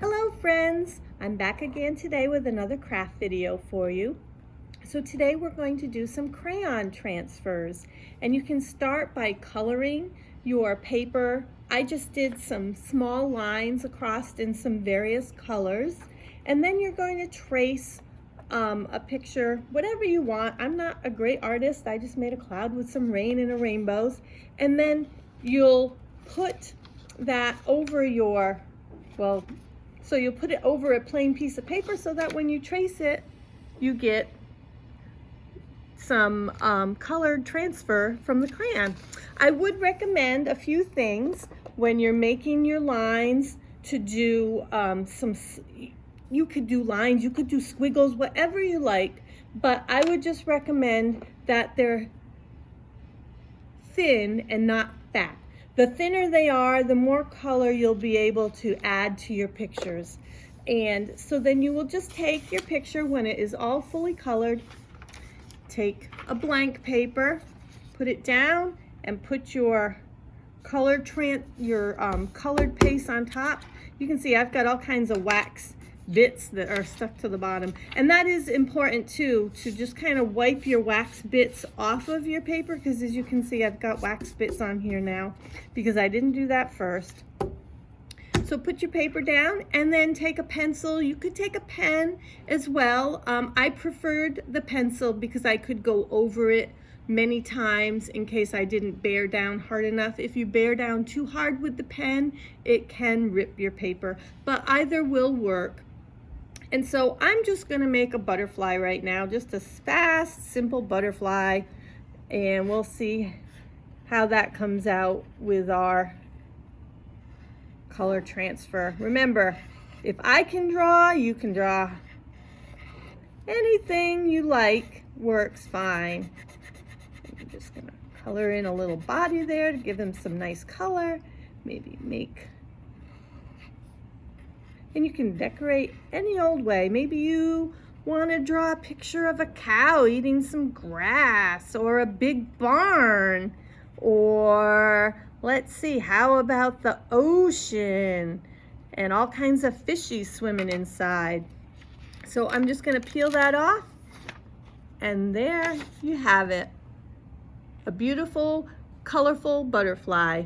Hello friends, I'm back again today with another craft video for you. So today we're going to do some crayon transfers, and you can start by coloring your paper. I just did some small lines across in some various colors, and then you're going to trace a picture, whatever you want. I'm not a great artist, I just made a cloud with some rain and rainbows, and then you'll put that over your, so you'll put it over a plain piece of paper so that when you trace it, you get some colored transfer from the crayon. I would recommend a few things when you're making your lines to do you could do lines, you could do squiggles, whatever you like, but I would just recommend that they're thin and not fat. The thinner they are, the more color you'll be able to add to your pictures. And so then you will just take your picture when it is all fully colored, take a blank paper, put it down, and put your colored paste on top. You can see I've got all kinds of wax bits that are stuck to the bottom, and that is important too, to just kind of wipe your wax bits off of your paper, because as you can see I've got wax bits on here now because I didn't do that first. So put your paper down and then take a pencil. You could take a pen as well. I preferred the pencil because I could go over it many times in case I didn't bear down hard enough. If you bear down too hard with the pen, it can rip your paper, but either will work. And so I'm just gonna make a butterfly right now, just a fast, simple butterfly, and we'll see how that comes out with our color transfer. Remember, if I can draw, you can draw. Anything you like works fine. I'm just gonna color in a little body there to give them some nice color. Maybe make, and you can decorate any old way. Maybe you want to draw a picture of a cow eating some grass, or a big barn, or let's see, how about the ocean and all kinds of fishies swimming inside. So I'm just going to peel that off, and there you have it, a beautiful, colorful butterfly.